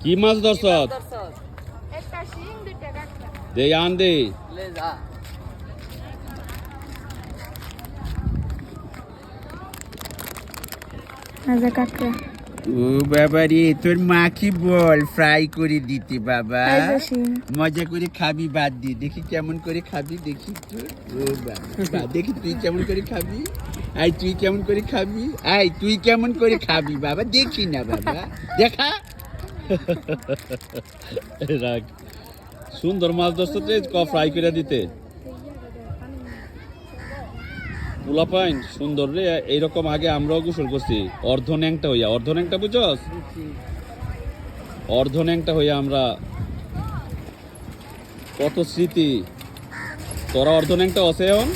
কি মাছ ধরছ? একটা শিং দুইটা কাঁকড়া। দে আন দে। ले जा আজা কাঁকড়া। ও বাবা রে, তোর মা কি বল ফ্রাই করে দিতে বাবা। আজা শিং। মজা করে খাবি, বাদ দিয়ে দেখি কেমন করে খাবি, দেখি তো। ও বাবা, দেখি তুই কেমন করে খাবি। আই তুই কেমন করে খাবি, আই তুই কেমন করে খাবি বাবা, দেখি না বাবা, দেখা। রাখ। সুন্দর মাছ ধরছ তে ফ্রাই করে দিতে। পোলাপাইন সুন্দর রে, এইরকম আগে আমরাও গোসল করছি অর্ধ ন্যাংটা হইয়া। অর্ধ ন্যাংটা বুঝছস? অর্ধ ন্যাংটা হইয়া আমরা কত স্মৃতি। তোরা অর্ধ ন্যাংটা আছে এখন?